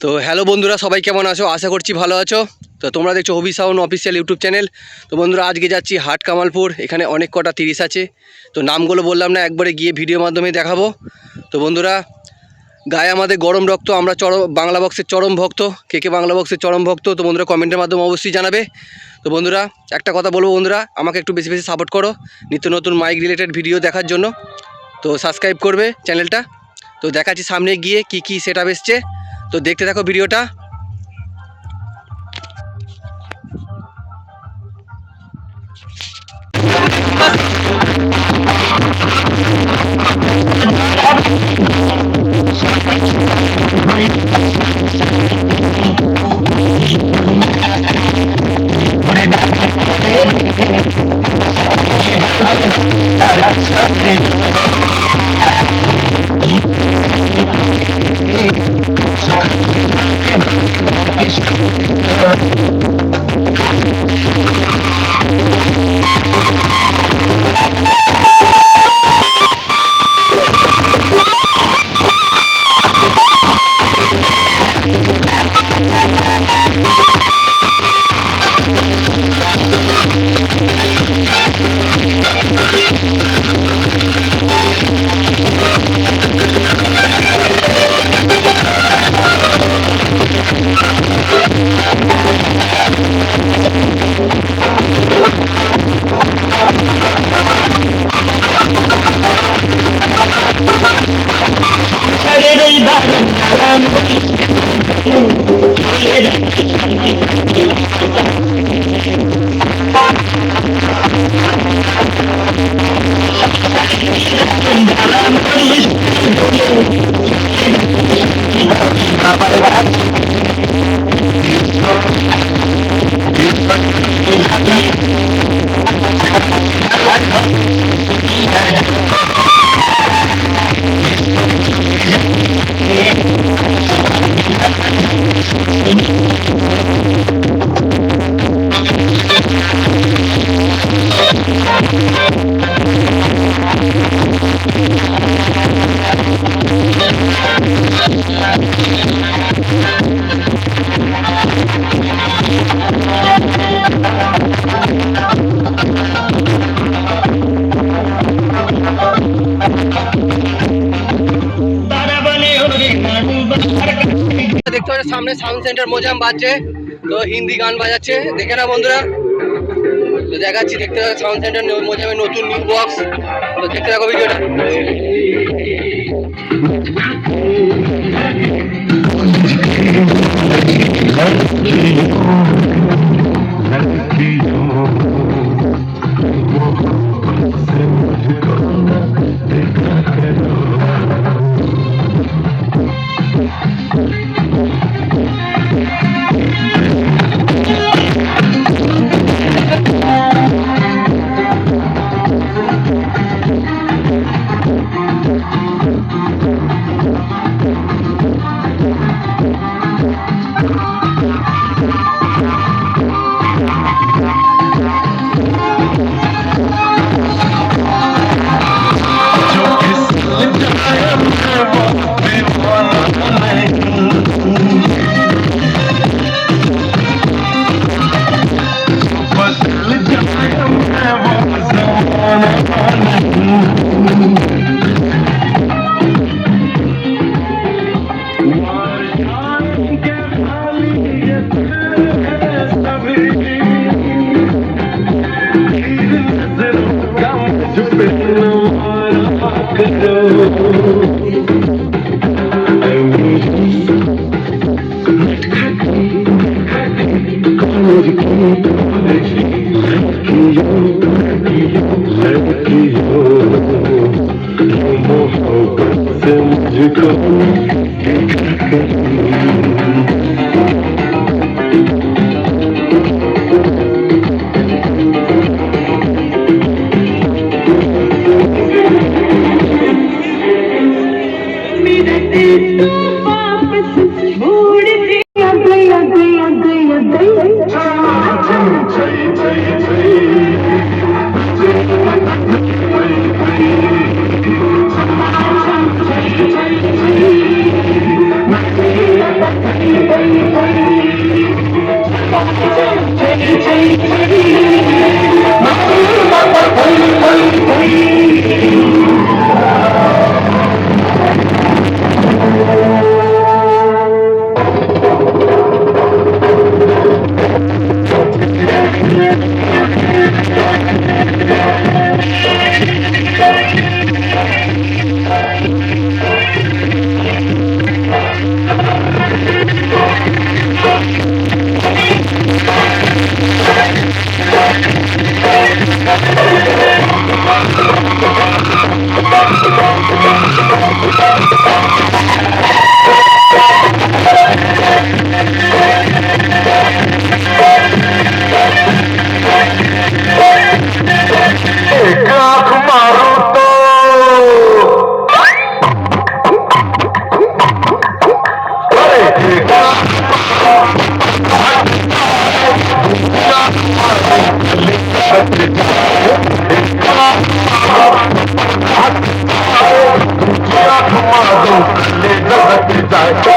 তো হ্যালো বন্ধুরা, সবাই কেমন আছো? আশা করছি ভালো আছো। তো তোমরা দেখছো হবি সাউন্ড অফিসিয়াল ইউটিউব চ্যানেল। তো বন্ধুরা, আজকে যাচ্ছি হাট কামালপুর। এখানে অনেক কটা 30 আছে, তো নামগুলো বললাম না, একবারে গিয়ে ভিডিওর মাধ্যমে দেখাবো। তো বন্ধুরা, গায়ে আমাদের গরম রক্ত, আমরা বাংলা বক্সের চরম ভক্ত। কে কে বাংলা বক্সের চরম ভক্ত, তো বন্ধুরা কমেন্টের মাধ্যমে অবশ্যই জানাবে। তো বন্ধুরা, একটা কথা বলবো বন্ধুরা, আমাকে একটু বেশি বেশি সাপোর্ট করো নিত্য নতুন মাইক রিলেটেড ভিডিও দেখার জন্য। তো সাবস্ক্রাইব করবে চ্যানেলটা। তো দেখাচ্ছি সামনে গিয়ে কি কি সেটআপ এসছে, তো দেখতে থাকো ভিডিওটা। দেখতে পাচ্ছ সামনে সাউন্ড সেন্টার মোজাম বাজছে, তো হিন্দি গান বাজাচ্ছে, দেখে না বন্ধুরা। তো দেখাচ্ছি, দেখতে পাচ্ছ সাউন্ড সেন্টার মোজামের নতুন নিউ বক্স। তো দেখতে থাকো ভিডিওটা।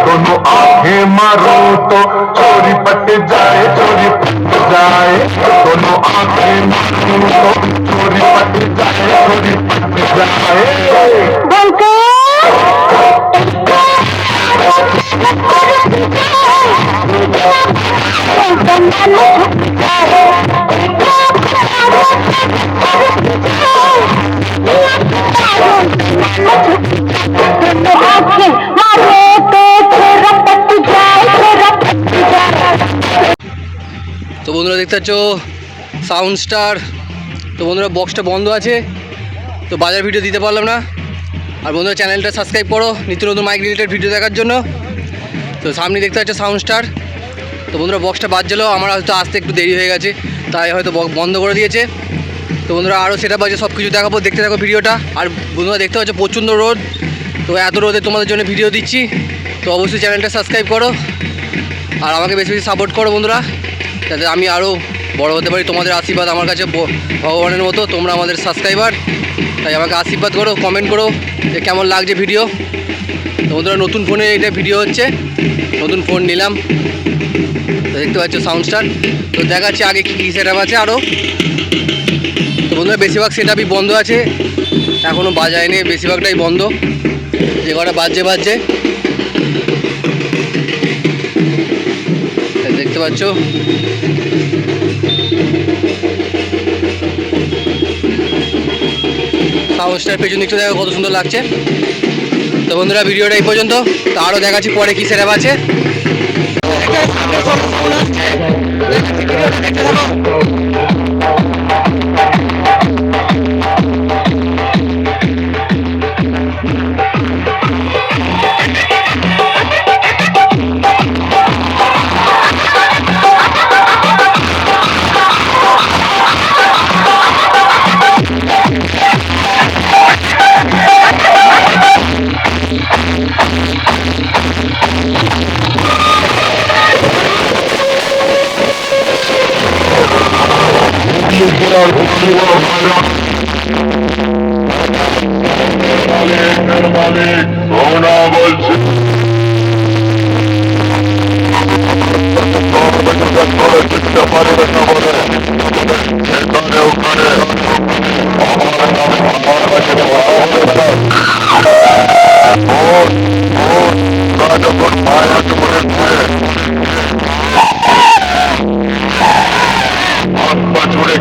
दोनों आंखें मारो तो चोरी पट जाए, चोरी पट जाए। दोनों आंखें मारो तो चोरी पट जाए, चोरी पट जाए। তো বন্ধুরা দেখতে পাচ্ছ সাউন্ড স্টার। তো বন্ধুরা বক্সটা বন্ধ আছে, তো বাজার ভিডিও দিতে পারলাম না। আর বন্ধুরা চ্যানেলটা সাবস্ক্রাইব করো নিত্য নতুন মাইক রিলেটেড ভিডিও দেখার জন্য। তো সামনে দেখতে পাচ্ছ সাউন্ড স্টার। তো বন্ধুরা বক্সটা বাজছিল, আমার হয়তো আসতে একটু দেরি হয়ে গেছে, তাই হয়তো বন্ধ করে দিয়েছে। তো বন্ধুরা আরও সেটা বাজে সব কিছু দেখাবো, দেখতে থাকো ভিডিওটা। আর বন্ধুরা দেখতে পাচ্ছ প্রচণ্ড রোদ, তো এত রোদে তোমাদের জন্য ভিডিও দিচ্ছি। তো অবশ্যই চ্যানেলটা সাবস্ক্রাইব করো আর আমাকে বেশি বেশি সাপোর্ট করো বন্ধুরা, যাতে আমি আরও বড় হতে পারি। তোমাদের আশীর্বাদ আমার কাছে ভগবানের মতো, তোমরা আমাদের সাবস্ক্রাইবার, তাই আমাকে আশীর্বাদ করো, কমেন্ট করো যে কেমন লাগছে ভিডিও। তো বন্ধুরা নতুন ফোনে এটা ভিডিও হচ্ছে, নতুন ফোন নিলাম। তো দেখতে পাচ্ছ সাউন্ড স্টার। তো দেখাচ্ছি আগে কী কী সেট আপ আছে আরও। তো বন্ধুরা বেশিরভাগ সেট আপই বন্ধ আছে, এখনও বাজায়নি, বেশিরভাগটাই বন্ধ, যে কটা বাজছে। দেখতে পাচ্ছ সাউন্ড স্টার পেছন দিকটা দেখো কত সুন্দর লাগছে। তো বন্ধুরা ভিডিওটা এই পর্যন্ত, তো আরও দেখাচ্ছি পরে কী সেট আপ আছে। মালিক সোনা বলছে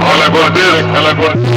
খেলা করতে খেলা করতে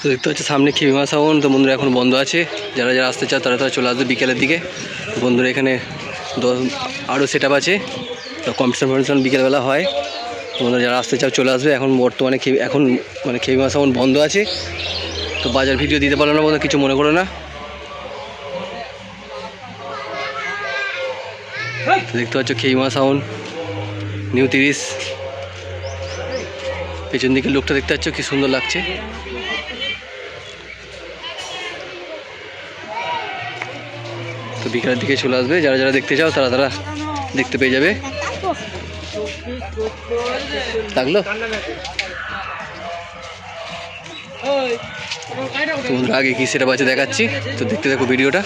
তো দেখতে পাচ্ছি সামনে খেমিমা সাউন্ড। তো বন্ধুরা এখন বন্ধ আছে, যারা যারা আসতে চাও তারা চলে আসবে বিকেলের দিকে। তো বন্ধুরা এখানে আরও সেট আপ আছে, তো কম্পিটিশন বিকেলবেলা হয়। তো বন্ধুরা যারা আসতে চাও চলে আসবে। এখন বর্তমানে এখন মানে খেমিমা সাউন্ড বন্ধ আছে, তো বাজার ভিডিও দিতে পারলাম না বন্ধু, কিছু মনে করো না। দেখতে পাচ্ছ খেমিমা সাউন্ড নিউ 30, পেছন দিকে লোকটা দেখতে পাচ্ছ কি সুন্দর লাগছে। তো বিকালের দিকে চলে আসবে, যারা যারা দেখতে চাও তারা তারা দেখতে পেয়ে যাবে। লাগলো। তো বন্ধুরা আগে কি সেটা বাচ্চা দেখাচ্ছি, তো দেখতে দেখো ভিডিওটা।